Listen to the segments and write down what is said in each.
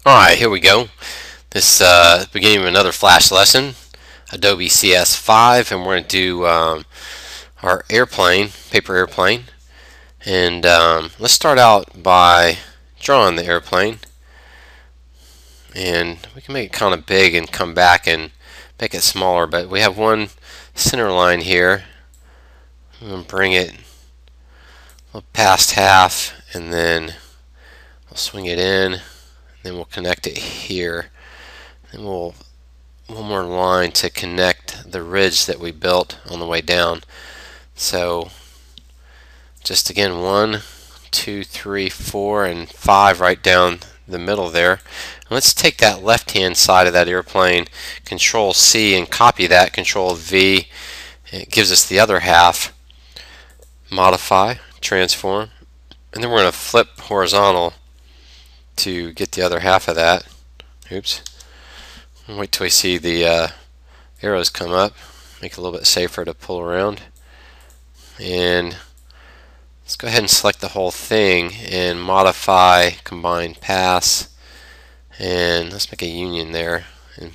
Alright, here we go. This beginning of another Flash lesson, Adobe CS5, and we're going to do our airplane, paper airplane. And let's start out by drawing the airplane. And we can make it kind of big and come back and make it smaller, but we have one center line here. I'm going to bring it past half, and then I'll swing it in. Then we'll connect it here. Then we'll one more line to connect the ridge that we built on the way down. So just again 1, 2, 3, 4, and 5 right down the middle there. And let's take that left hand side of that airplane, Control C, and copy that, Control V. It gives us the other half. Modify, transform, and then we're going to flip horizontal to get the other half of that. Oops. Wait till we see the arrows come up. Make it a little bit safer to pull around. And let's go ahead and select the whole thing and modify, combine paths, and let's make a union there, and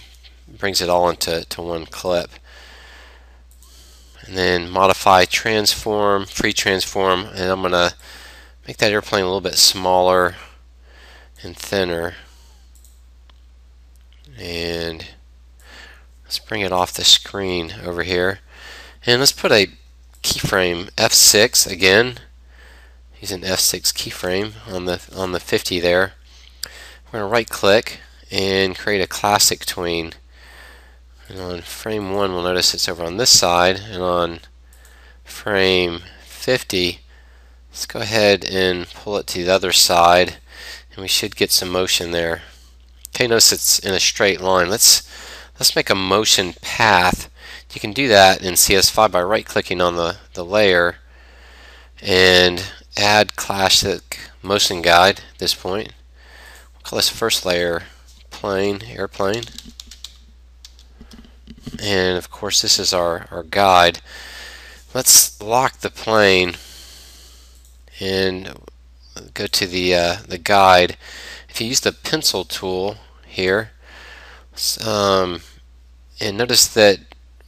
brings it all into one clip. And then modify, transform, free transform, and I'm going to make that airplane a little bit smaller and thinner, and let's bring it off the screen over here, and let's put a keyframe F6 again. Use an F6 keyframe on the 50 there. We're going to right click and create a classic tween, and on frame 1 we'll notice it's over on this side, and on frame 50 let's go ahead and pull it to the other side, and we should get some motion there. Okay, notice it's in a straight line. Let's make a motion path. You can do that in CS5 by right clicking on the layer and add classic motion guide at this point. We'll call this first layer plane, airplane. And of course this is our guide. Let's lock the plane and go to the guide. If you use the pencil tool here, and notice that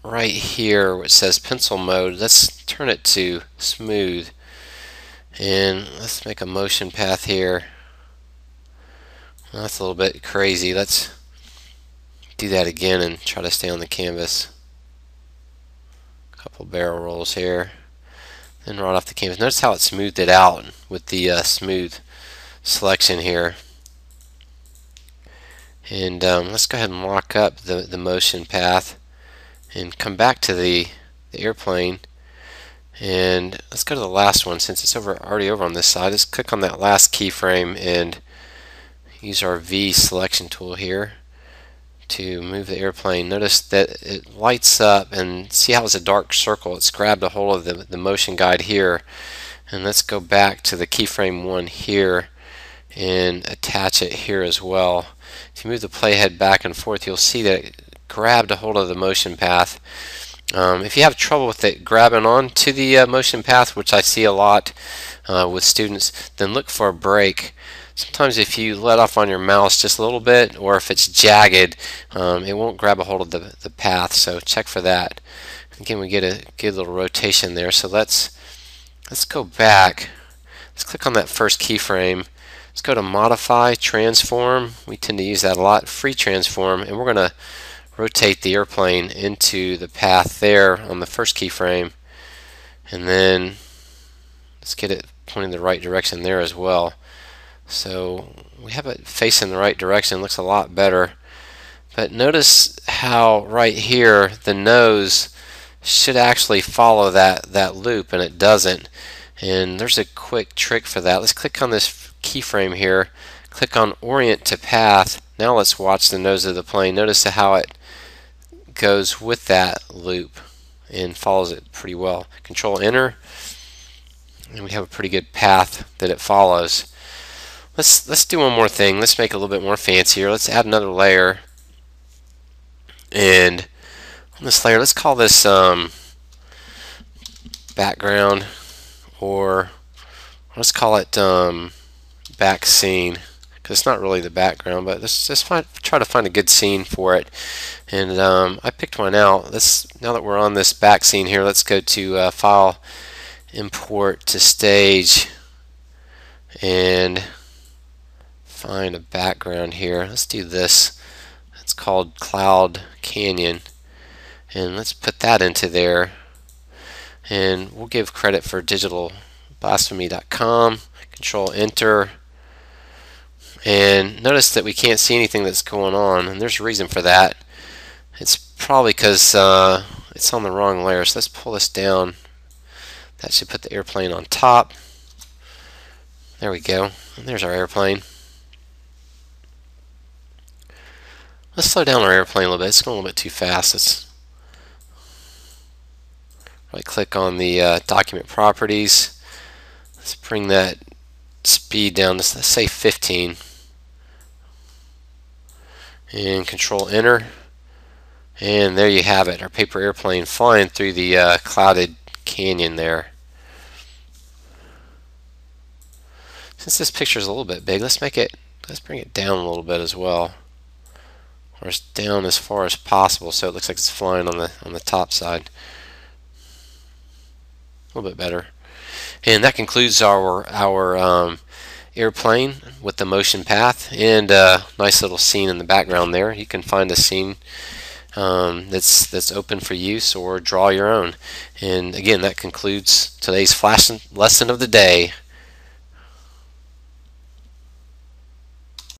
right here where it says pencil mode, let's turn it to smooth, and let's make a motion path here. Well, that's a little bit crazy. Let's do that again and try to stay on the canvas. A couple barrel rolls here, then right off the canvas. Notice how it smoothed it out with the smooth selection here. And let's go ahead and lock up the motion path and come back to the airplane, and let's go to the last one. Since it's already over on this side, let's click on that last keyframe and use our V selection tool here to move the airplane. Notice that it lights up, and see how it's a dark circle. It's grabbed a hold of the motion guide here, and let's go back to the keyframe 1 here and attach it here as well. If you move the playhead back and forth, you'll see that it grabbed a hold of the motion path. If you have trouble with it grabbing onto the motion path, which I see a lot with students, then look for a break. Sometimes if you let off on your mouse just a little bit, or if it's jagged, it won't grab a hold of the path, so check for that. Again, we get a good little rotation there, so let's go back. Let's click on that first keyframe. Let's go to Modify, Transform. We tend to use that a lot. Free Transform, and we're going to rotate the airplane into the path there on the first keyframe, and then let's get it pointing the right direction there as well. So we have it facing the right direction. It looks a lot better. But notice how right here the nose should actually follow that loop, and it doesn't. And there's a quick trick for that. Let's click on this keyframe here, click on Orient to Path. Now let's watch the nose of the plane. Notice how it goes with that loop and follows it pretty well. Control Enter, and we have a pretty good path that it follows. Let's do one more thing. Let's make it a little bit more fancier. Let's add another layer, and on this layer, let's call this background, or let's call it back scene, because it's not really the background, but let's just try to find a good scene for it. And I picked one out. Now that we're on this back scene here, let's go to File, Import to Stage, and find a background here. Let's do this. It's called Cloud Canyon, and let's put that into there. And we'll give credit for digitalblasphemy.com. Control Enter. And notice that we can't see anything that's going on, and there's a reason for that. It's probably because it's on the wrong layer. So let's pull this down. That should put the airplane on top. There we go. And there's our airplane. Let's slow down our airplane a little bit. It's going a little bit too fast. Let's right click on the document properties. Let's bring that speed down to, let's say, 15. And Control Enter. And there you have it, our paper airplane flying through the clouded canyon there. Since this picture is a little bit big, let's bring it down a little bit as well, or it's down as far as possible so it looks like it's flying on the top side. A little bit better. And that concludes our airplane with the motion path and a nice little scene in the background there. You can find a scene that's open for use or draw your own. And again, that concludes today's flash lesson of the day.